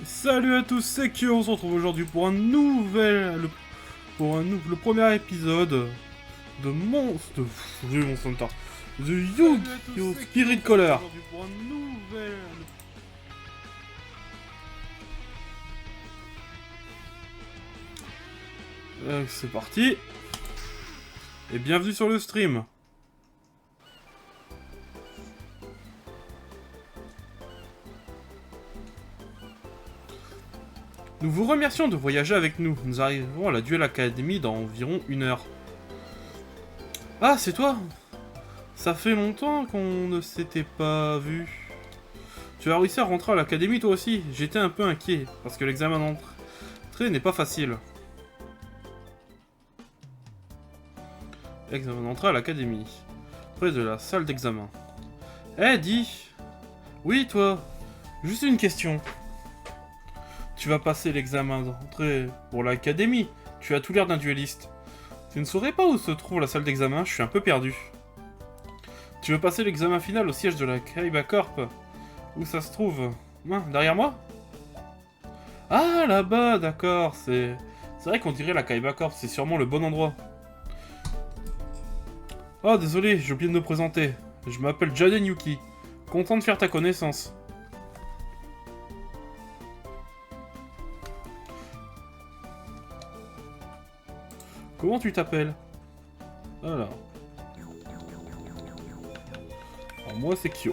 Salut à tous, c'est Kyo, on se retrouve aujourd'hui pour un nouvel... le premier épisode de Monstre... de Monster Hunter. De Yu-Gi-Oh! Spirit Color. C'est parti. Et bienvenue sur le stream. Nous vous remercions de voyager avec nous. Nous arriverons à la Duel Academy dans environ 1 heure. Ah, c'est toi? Ça fait longtemps qu'on ne s'était pas vu. Tu as réussi à rentrer à l'académie toi aussi? J'étais un peu inquiet, parce que l'examen d'entrée n'est pas facile. Examen d'entrée à l'académie. Près de la salle d'examen. Eh, dis! Oui, toi? Juste une question. Tu vas passer l'examen d'entrée pour l'académie. Tu as tout l'air d'un dueliste. Tu ne saurais pas où se trouve la salle d'examen? Je suis un peu perdu. Tu veux passer l'examen final au siège de la Kaiba Corp? Où ça se trouve? Derrière moi? Ah, là-bas, d'accord, c'est vrai qu'on dirait la Kaiba Corp, c'est sûrement le bon endroit. Oh, désolé, j'ai oublié de me présenter. Je m'appelle Jaden Yuki. Content de faire ta connaissance. Comment tu t'appelles? Alors, moi c'est Kyo.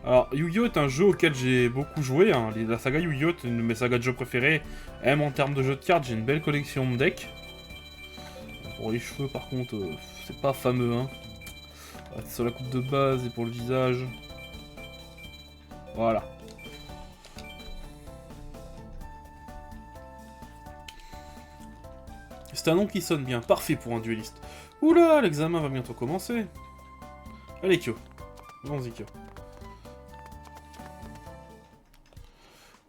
Alors, Yu-Gi-Oh! Est un jeu auquel j'ai beaucoup joué. Hein. La saga Yu-Gi-Oh! Est une de mes sagas de jeux préférées. Même en termes de jeux de cartes, j'ai une belle collection de decks. Pour les cheveux, par contre, c'est pas fameux. Hein. C'est sur la coupe de base et pour le visage. Voilà. C'est un nom qui sonne bien. Parfait pour un dueliste. Oula, l'examen va bientôt commencer. Allez, Kyo. Allons-y, Kyo.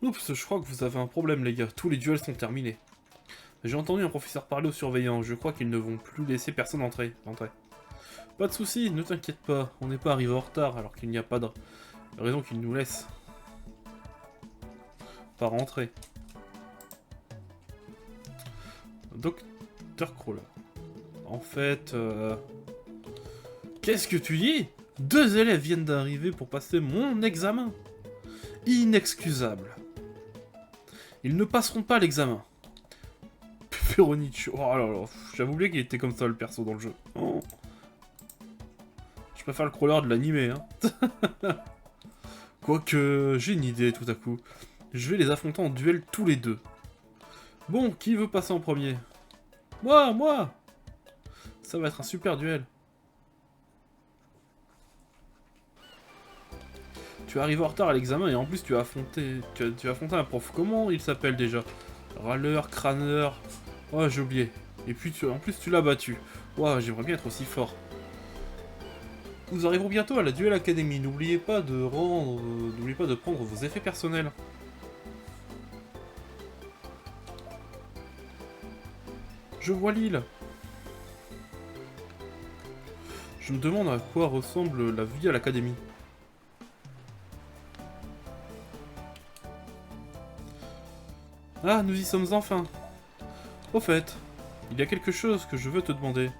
Oups, je crois que vous avez un problème, les gars. Tous les duels sont terminés. J'ai entendu un professeur parler aux surveillants. Je crois qu'ils ne vont plus laisser personne entrer. Pas de soucis, ne t'inquiète pas. On n'est pas arrivé en retard, alors qu'il n'y a pas de raison qu'ils nous laissent pas rentrer. Docteur Crawler. En fait, qu'est-ce que tu dis? 2 élèves viennent d'arriver pour passer mon examen. Inexcusable. Ils ne passeront pas l'examen. Pepperonicho. Oh là là, j'avais oublié qu'il était comme ça le perso dans le jeu. Oh. Je préfère le crawler de l'animé, hein. Quoique, j'ai une idée tout à coup. Je vais les affronter en duel tous les deux. Bon, qui veut passer en premier? Moi! Ça va être un super duel. Tu arrives en retard à l'examen et en plus tu as affronté un prof. Comment il s'appelle déjà? Râleur, crâneur. Oh, j'ai oublié. Et puis en plus tu l'as battu. Ouah, j'aimerais bien être aussi fort. Nous arriverons bientôt à la Duel Academy. N'oubliez pas de prendre vos effets personnels. Je vois l'île. Je me demande à quoi ressemble la vie à l'académie. Ah, nous y sommes enfin. Au fait, il y a quelque chose que je veux te demander.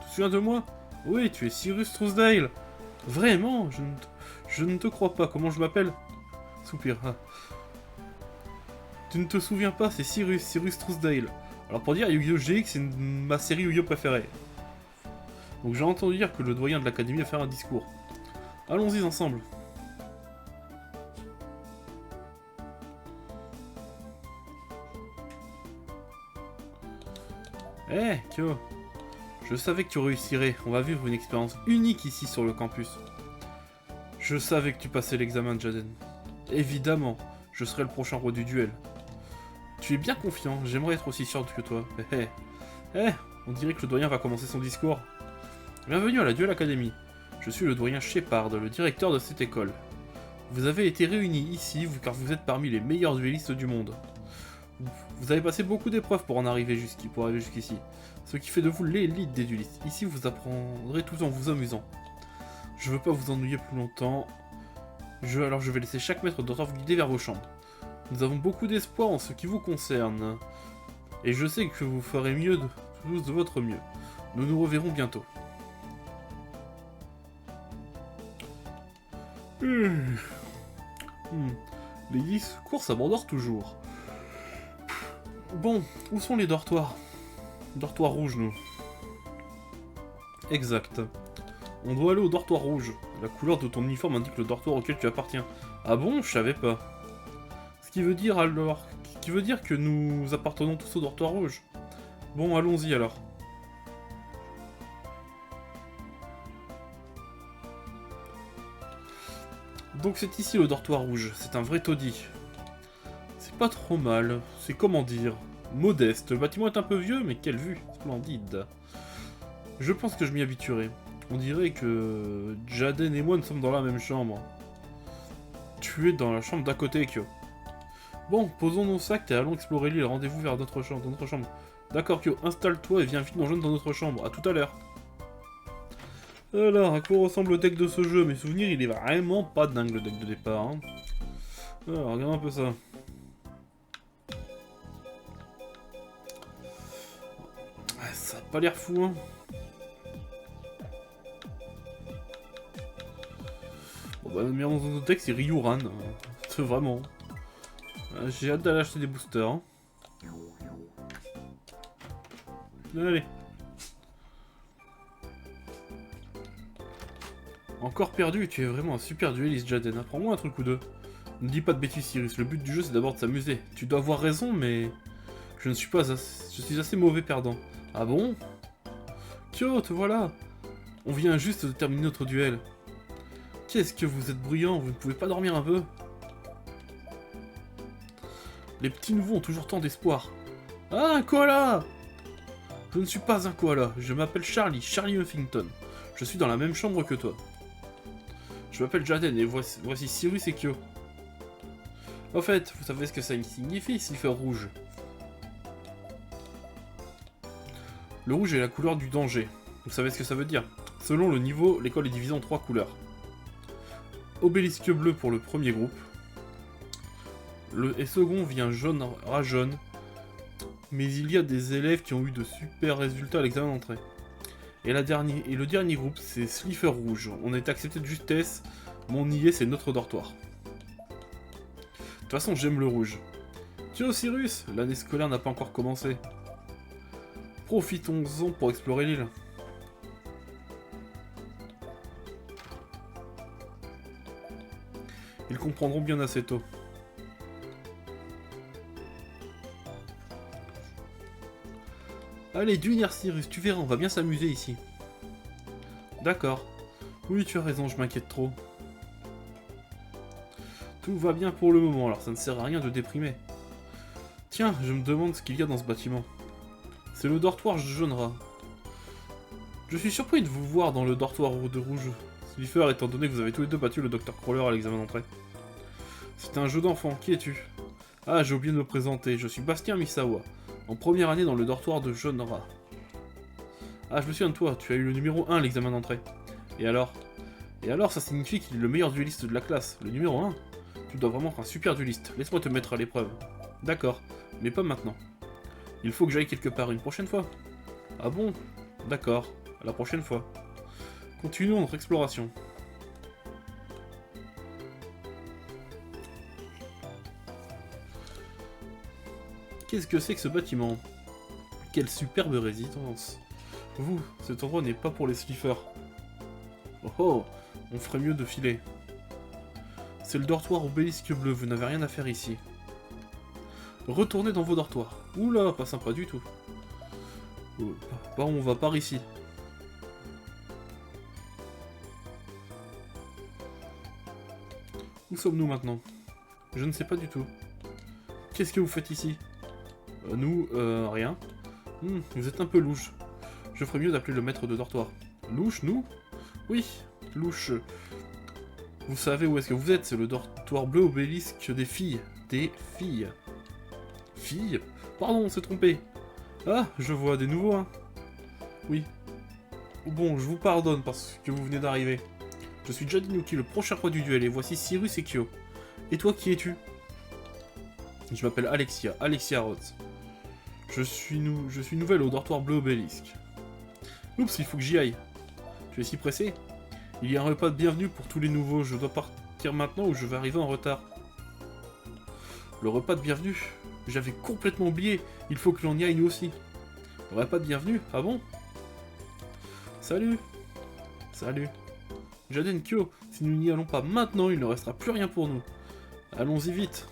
Tu te souviens de moi? Oui, tu es Cyrus Trousdale. Vraiment? Je ne te crois pas. Comment je m'appelle? Soupir. Ah. Tu ne te souviens pas, c'est Cyrus Trousdale. Alors pour dire, Yu-Gi-Oh! GX, c'est ma série Yu-Gi-Oh! Préférée. Donc j'ai entendu dire que le doyen de l'académie va faire un discours. Allons-y ensemble. Eh, Kyo. Je savais que tu réussirais. On va vivre une expérience unique ici sur le campus. Je savais que tu passais l'examen, Jaden. Évidemment, je serai le prochain roi du duel. Tu es bien confiant, j'aimerais être aussi sûr que toi. On dirait que le doyen va commencer son discours. Bienvenue à la Duel Academy. Je suis le doyen Shepard, le directeur de cette école. Vous avez été réunis ici car vous êtes parmi les meilleurs duellistes du monde. Vous avez passé beaucoup d'épreuves pour arriver jusqu'ici, ce qui fait de vous l'élite des duellistes. Ici, vous apprendrez tout en vous amusant. Je veux pas vous ennuyer plus longtemps. Alors je vais laisser chaque maître de dortoir vous guider vers vos chambres. Nous avons beaucoup d'espoir en ce qui vous concerne. Et je sais que vous ferez mieux tous de votre mieux. Nous nous reverrons bientôt. Les discours, ça m'endort toujours. Bon, où sont les dortoirs? Dortoir rouge, nous. Exact. On doit aller au dortoir rouge. La couleur de ton uniforme indique le dortoir auquel tu appartiens. Ah bon? Je savais pas. Ce qui veut dire alors... Ce qui veut dire que nous appartenons tous au dortoir rouge. Bon, allons-y alors. Donc c'est ici le dortoir rouge. C'est un vrai taudis. C'est pas trop mal. C'est comment dire... modeste. Le bâtiment est un peu vieux, mais quelle vue. Splendide. Je pense que je m'y habituerai. On dirait que Jaden et moi nous sommes dans la même chambre. Tu es dans la chambre d'à côté, Kyo. Bon, posons nos sacs et allons explorer l'île. Rendez-vous vers notre chambre, dans notre chambre. D'accord, Kyo, installe-toi et viens vite nous rejoindre dans notre chambre. À tout à l'heure. Alors, à quoi ressemble le deck de ce jeu? Mes souvenirs, il est vraiment pas dingue le deck de départ. Hein. Alors, regarde un peu ça. Ça a pas l'air fou, hein. Bon bah, le numéro dans notre deck, c'est Ryuran. C'est vraiment. J'ai hâte d'aller acheter des boosters. Hein. Allez. Encore perdu, tu es vraiment un super dueliste, Jaden. Apprends-moi un truc ou deux. Ne dis pas de bêtises, Cyrus. Le but du jeu, c'est d'abord de s'amuser. Tu dois avoir raison, mais... Je ne suis pas assez... Je suis assez mauvais perdant. Ah bon? Kyo, te voilà. On vient juste de terminer notre duel. Qu'est-ce que vous êtes bruyant, vous ne pouvez pas dormir un peu? Les petits nouveaux ont toujours tant d'espoir. Ah, un koala! Je ne suis pas un koala, je m'appelle Charlie Huffington. Je suis dans la même chambre que toi. Je m'appelle Jaden et voici Cyrus et Kyo. Au fait, vous savez ce que ça signifie, Slifer rouge? Le rouge est la couleur du danger. Vous savez ce que ça veut dire? Selon le niveau, l'école est divisée en 3 couleurs. Obélisque bleu pour le premier groupe. Et second vient jaune à jaune. Mais il y a des élèves qui ont eu de super résultats à l'examen d'entrée. Et le dernier groupe, c'est Slifer rouge. On est accepté de justesse, mais on y est, c'est notre dortoir. De toute façon, j'aime le rouge. Tiens, Cyrus, l'année scolaire n'a pas encore commencé. Profitons-en pour explorer l'île. Ils comprendront bien assez tôt. Allez, d'une Cyrus, tu verras, on va bien s'amuser ici. D'accord. Oui, tu as raison, je m'inquiète trop. Tout va bien pour le moment, alors ça ne sert à rien de déprimer. Tiens, je me demande ce qu'il y a dans ce bâtiment. C'est le dortoir jaune rat. Je suis surpris de vous voir dans le dortoir de rouge. Slifer, étant donné que vous avez tous les deux battu le Dr Crawler à l'examen d'entrée. C'était un jeu d'enfant, qui es-tu? Ah, j'ai oublié de me présenter, je suis Bastien Misawa, en première année dans le dortoir de jaune rat. Ah, je me souviens de toi, tu as eu le numéro 1 à l'examen d'entrée. Et alors? Et alors, ça signifie qu'il est le meilleur dueliste de la classe, le numéro 1. Tu dois vraiment être un super dueliste, laisse-moi te mettre à l'épreuve. D'accord, mais pas maintenant. Il faut que j'aille quelque part une prochaine fois. Ah bon? D'accord, à la prochaine fois. Continuons notre exploration. Qu'est-ce que c'est que ce bâtiment? Quelle superbe résidence. Vous, cet endroit n'est pas pour les sliffers. Oh oh, on ferait mieux de filer. C'est le dortoir obélisque bleu, vous n'avez rien à faire ici. Retournez dans vos dortoirs. Oula, pas sympa du tout. Bah, on va par ici. Où sommes-nous maintenant? Je ne sais pas du tout. Qu'est-ce que vous faites ici? Nous, rien. Vous êtes un peu louche. Je ferais mieux d'appeler le maître de dortoir. Louche, nous? Oui, louche. Vous savez où est-ce que vous êtes? C'est le dortoir bleu obélisque des filles. Des filles. Filles? Pardon, on s'est trompé. Ah, je vois des nouveaux, hein. Oui. Bon, je vous pardonne parce que vous venez d'arriver. Je suis Jadinuki, le prochain roi du duel, et voici Cyrus et Kyo. Et toi, qui es-tu? Je m'appelle Alexia, Alexia Rhodes. Je suis nouvelle au dortoir bleu obélisque. Oups, il faut que j'y aille. Tu es si pressé? Il y a un repas de bienvenue pour tous les nouveaux, je dois partir maintenant ou je vais arriver en retard. Le repas de bienvenue? J'avais complètement oublié, il faut que l'on y aille nous aussi. Le repas de bienvenue? Ah bon? Salut. Salut. Jaden, Kyo, si nous n'y allons pas maintenant, il ne restera plus rien pour nous. Allons-y vite.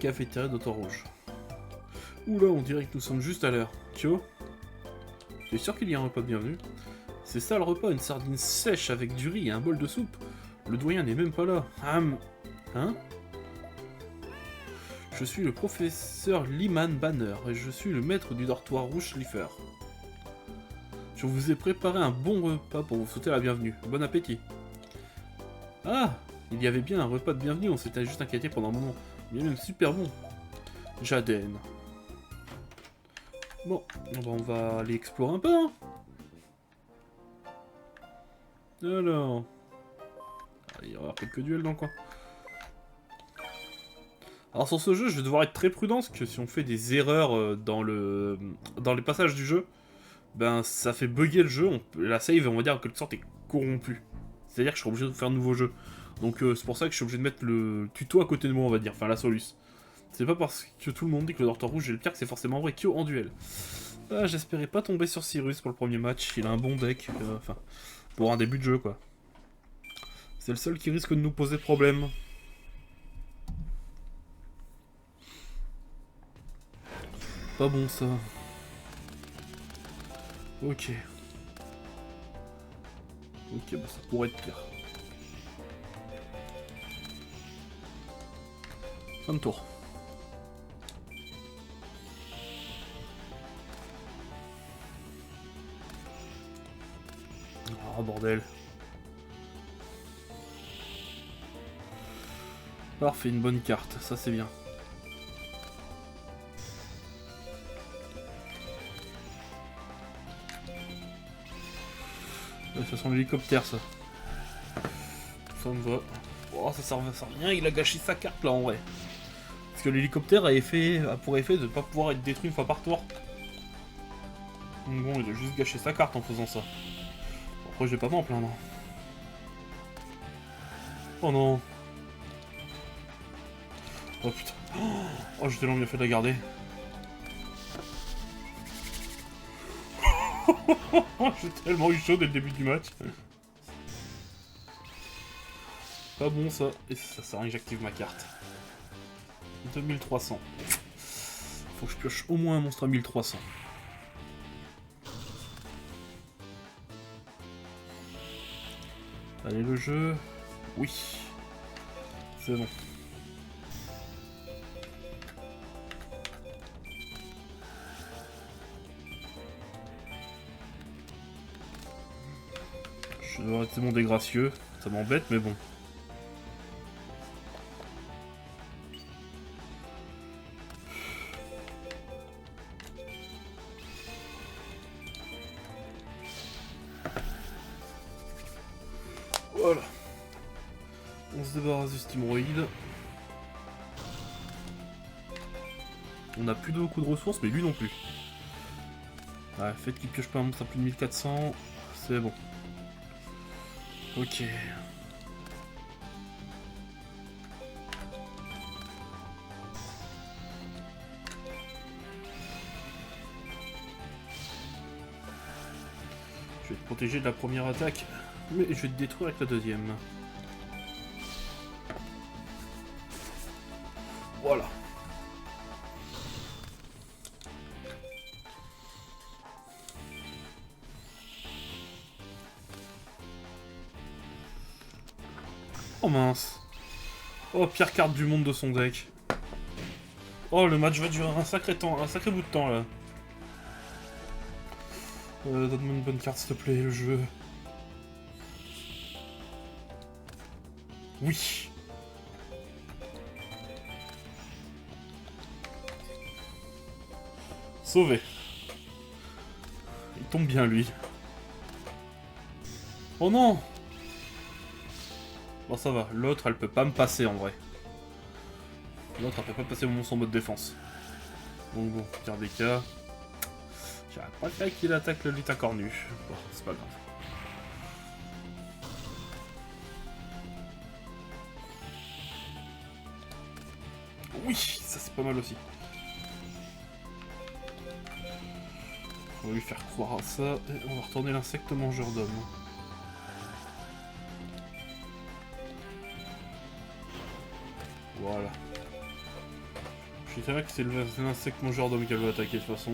Cafétéria d'Auto Rouge. Oula, on dirait que nous sommes juste à l'heure. Kyo? Tu es sûr qu'il y a un repas de bienvenue? C'est ça le repas, une sardine sèche avec du riz et un bol de soupe. Le doyen n'est même pas là. Hein? Je suis le professeur Liman Banner et je suis le maître du dortoir rouge Schliffer. Je vous ai préparé un bon repas pour vous souhaiter la bienvenue. Bon appétit. Ah! Il y avait bien un repas de bienvenue, on s'était juste inquiété pendant un moment. Il est même super bon. Jaden. Bon, on va aller explorer un peu, hein. Alors... il va y avoir quelques duels dans le coin. Alors sur ce jeu, je vais devoir être très prudent, parce que si on fait des erreurs dans les passages du jeu, ben ça fait bugger le jeu, la save, on va dire en quelque sorte, est corrompue. C'est-à-dire que je serai obligé de faire un nouveau jeu. Donc c'est pour ça que je suis obligé de mettre le tuto à côté de moi, on va dire, enfin la soluce. C'est pas parce que tout le monde dit que le Dortoir Rouge est le pire que c'est forcément vrai. Kyo en duel. Ah, j'espérais pas tomber sur Cyrus pour le premier match, il a un bon deck, enfin, pour un début de jeu quoi. C'est le seul qui risque de nous poser problème. Pas bon ça. Ok. Ok, bah ça pourrait être pire. Fin de tour. Ah bordel. Parfait, une bonne carte, ça c'est bien. De toute façon l'hélicoptère ça. Ça me va. Oh ça sert à rien, il a gâché sa carte là en vrai. Parce que l'hélicoptère a pour effet de ne pas pouvoir être détruit une fois par tour. Donc bon, il a juste gâché sa carte en faisant ça. Après je vais pas m'en plaindre. Oh non. Oh putain. Oh j'ai tellement bien fait de la garder. J'ai tellement eu chaud dès le début du match. Pas bon ça. Et ça sert à rien que j'active ma carte. 2300. Faut que je pioche au moins un monstre à 1300. Allez le jeu. Oui. C'est bon. Je dois arrêter mon dégracieux. Ça m'embête mais bon. Voilà. On se débarrasse du stimroïde. On n'a plus beaucoup de ressources, mais lui non plus. Ouais, faites qu'il pioche pas un monstre à plus de 1400. C'est bon. Ok. Je vais te protéger de la première attaque, mais je vais te détruire avec la deuxième. Voilà. Oh mince. Oh, pire carte du monde de son deck. Oh, le match va durer un sacré temps, un sacré bout de temps là. Donne-moi une bonne carte s'il te plaît, le jeu. Oui. Sauvé. Il tombe bien, lui. Oh non! Bon, ça va. L'autre, elle peut pas me passer, en vrai. L'autre, elle peut pas passer son mode défense. Donc bon, pire des cas... J'aurais pas fait qu'il attaque le lutin cornu. Bon, c'est pas grave. Oui, ça c'est pas mal aussi. On va lui faire croire à ça, et on va retourner l'insecte mangeur d'hommes. Voilà. Je dirais que c'est l'insecte mangeur d'hommes qu'elle va attaquer de toute façon.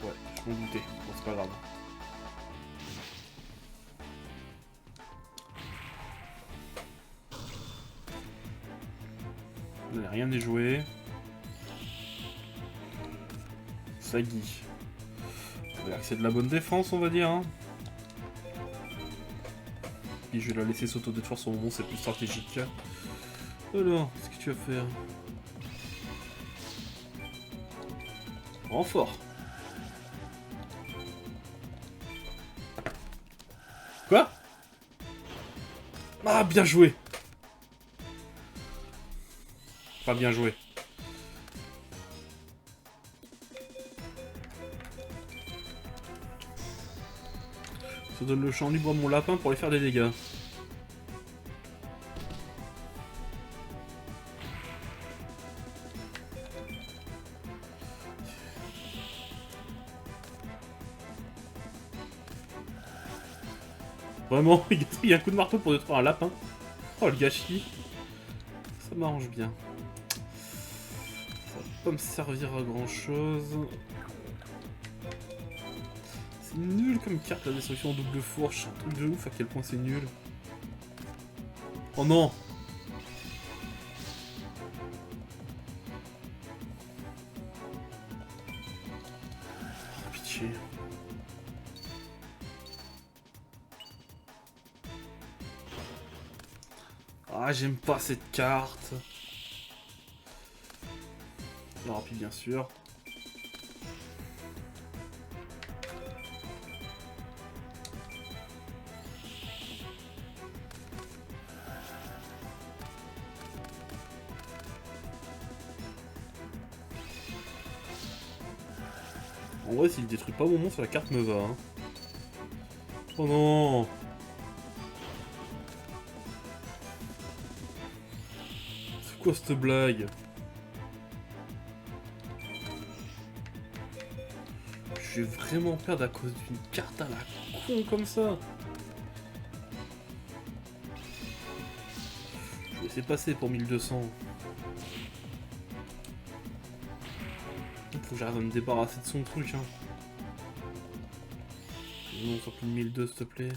Ouais, je m'en doutais. Bon, c'est pas grave. Rien n'est joué. Sagi. C'est de la bonne défense, on va dire. Hein. Puis je vais la laisser s'auto-détruire sur le moment, c'est plus stratégique. Alors, qu'est-ce que tu vas faire? Renfort. Quoi? Ah, bien joué. Pas bien joué. Ça donne le champ libre à mon lapin pour lui faire des dégâts. Vraiment, il y a un coup de marteau pour détruire un lapin. Oh, le gâchis. Ça m'arrange bien. Ça va pas me servir à grand chose. C'est nul comme carte, la destruction en double fourche. Un truc de ouf à quel point c'est nul. Oh non! Oh, pitié. Ah, j'aime pas cette carte. Le rapide, bien sûr. En vrai, s'il détruit pas mon monstre, la carte me va. Hein. Oh non! C'est quoi cette blague? Je vais vraiment perdre à cause d'une carte à la con comme ça. Je vais laisser passer pour 1200. Faut que j'arrive à me débarrasser de son truc. Hein. Non, sur plus de 1200 s'il te plaît.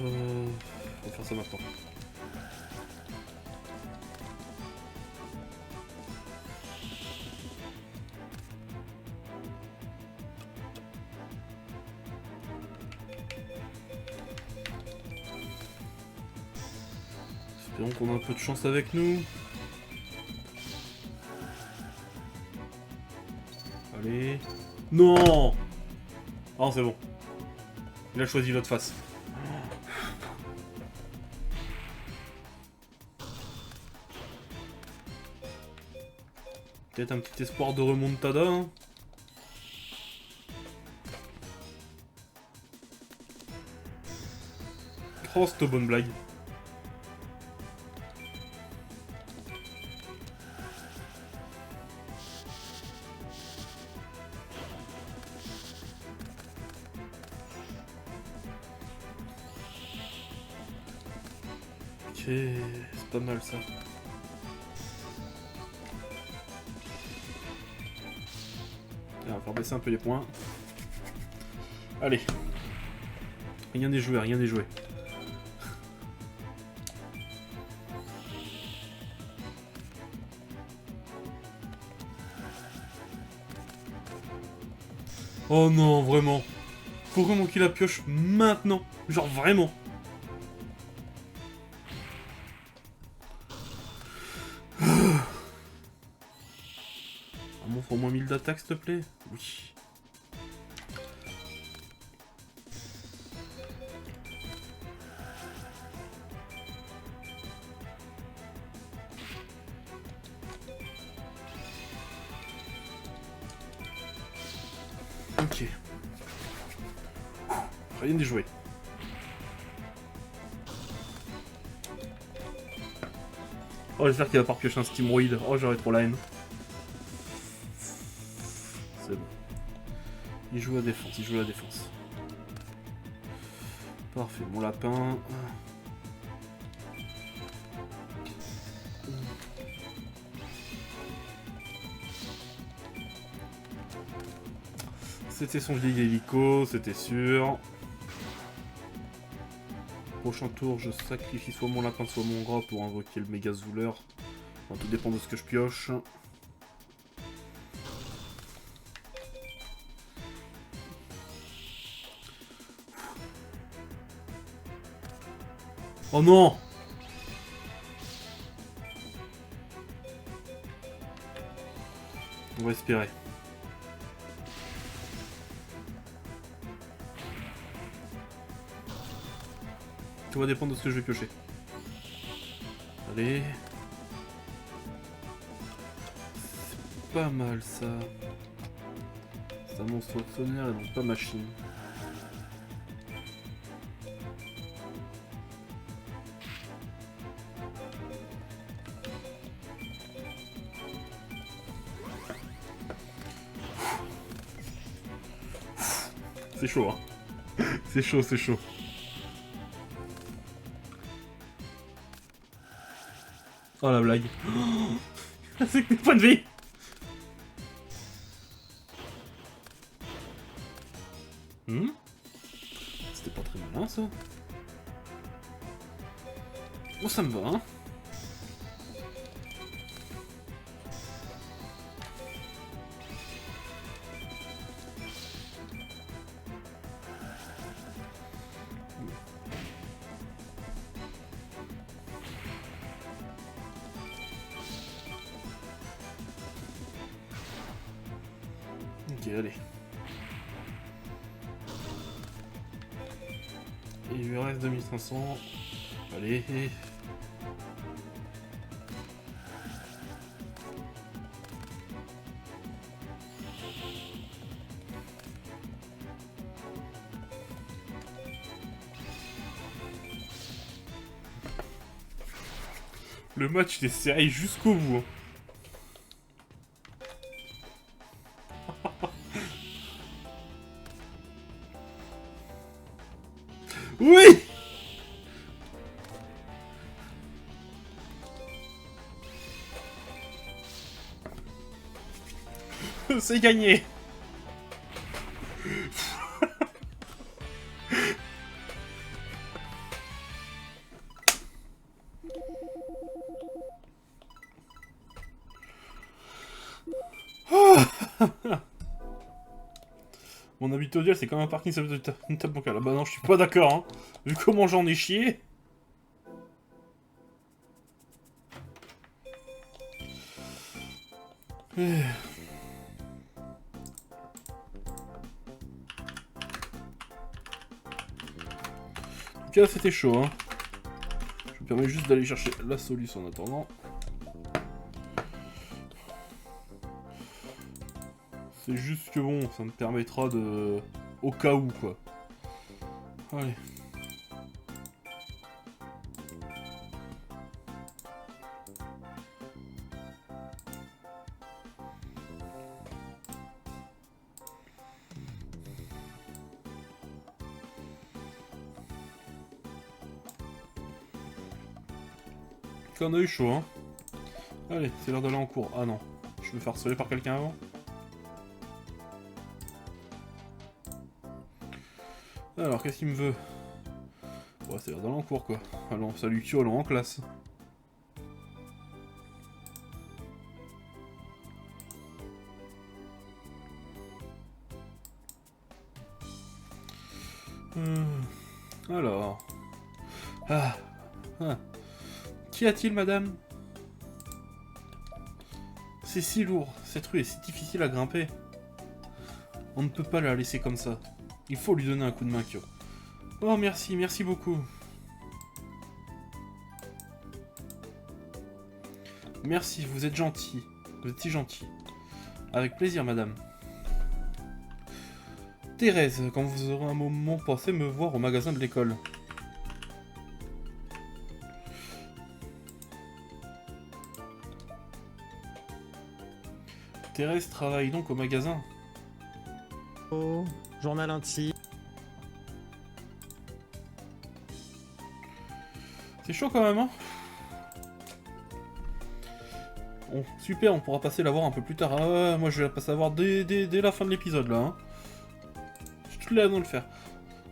On va faire ça maintenant. Espérons qu'on a un peu de chance avec nous. Allez. Non! Ah, c'est bon. Il a choisi l'autre face. Peut-être un petit espoir de remontada. Hein. Oh, cette bonne blague. Ok, c'est pas mal ça. On va faire baisser un peu les points. Allez. Rien n'est joué, rien n'est joué. Oh non, vraiment. Faut vraiment qu'il la pioche maintenant. Genre vraiment. Montre au moins 1000 d'attaque, s'il te plaît. Oui. Ok. Rien n'est joué. Oh, j'espère qu'il va pas repiocher un Steamroid. Oh, j'aurais trop la haine. C'est bon. Il joue la défense, il joue la défense. Parfait, mon lapin. C'était son vieil hélico, c'était sûr. Prochain tour, je sacrifie soit mon lapin, soit mon gras pour invoquer le méga zouleur. Enfin, tout dépend de ce que je pioche. Oh non! On va espérer. Tout va dépendre de ce que je vais piocher. Allez. C'est pas mal ça. C'est un monstre tonnerre et donc pas machine. C'est chaud, hein. C'est chaud, c'est chaud. Oh la blague. C'est que des points de vie. C'était pas très malin ça. Bon, ça me va, hein. Ok, allez. Et il lui reste 2500. Allez. Le match il est serré jusqu'au bout. Hein. Oui! C'est gagné! Mon habitude audio, c'est comme un parking, ça veut une table bancale. Ah bah non, je suis pas d'accord, hein. Vu comment j'en ai chié. En tout cas, c'était chaud, hein. Je me permets juste d'aller chercher la solution en attendant. C'est juste que bon, ça me permettra de... Au cas où, quoi. Allez. On a eu chaud, hein. Allez, c'est l'heure d'aller en cours. Ah non, je vais faire harceler par quelqu'un avant. Alors, qu'est-ce qu'il me veut? Ouais, c'est dans l'encours, quoi. Allons, salut Kyo, allons en classe. Alors... Ah. Qu'y a-t-il, madame? C'est si lourd, cette rue est si difficile à grimper. On ne peut pas la laisser comme ça. Il faut lui donner un coup de main, Kyo. Oh, merci, merci beaucoup. Merci, vous êtes gentil. Vous êtes si gentil. Avec plaisir, madame. Thérèse, quand vous aurez un moment, pensez me voir au magasin de l'école. Thérèse travaille donc au magasin. Oh, journal intime. C'est chaud quand même, hein? Bon, super, on pourra passer la voir un peu plus tard. Ah ouais, moi je vais la passer à voir dès la fin de l'épisode là. Hein. Je te laisse donc le faire.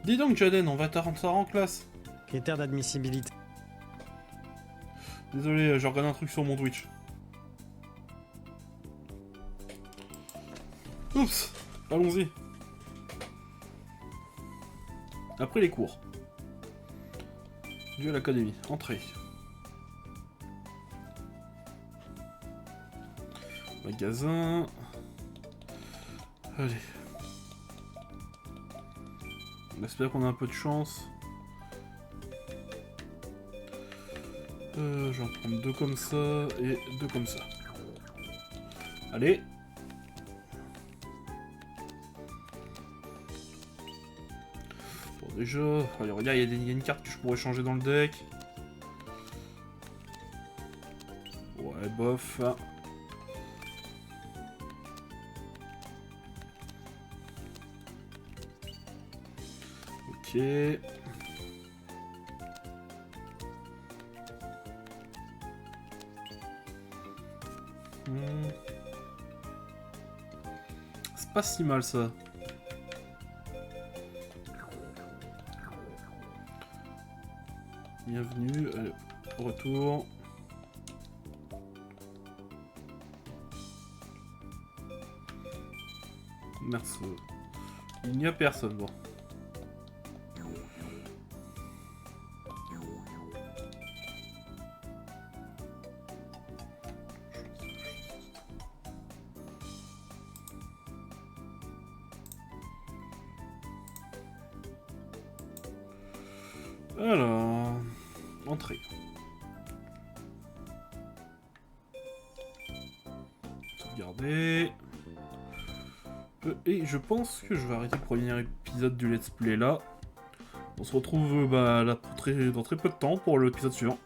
Dis donc Jaden, on va t'arrêter en classe. Critère d'admissibilité. Désolé, je regarde un truc sur mon Twitch. Oups, allons-y. Après les cours. Dû à l'académie, entrée. Magasin. Allez. On espère qu'on a un peu de chance. Je vais en prendre 2 comme ça et 2 comme ça. Allez. Bon déjà, allez regarde, il y a une carte que je pourrais changer dans le deck. Ouais, bof. Ok. C'est pas si mal ça. Bienvenue, allez, retour. Merci. Il n'y a personne, bon. Alors, entrée. Sauvegarder. Et je pense que je vais arrêter le premier épisode du let's play là. On se retrouve dans très peu de temps pour l'épisode suivant.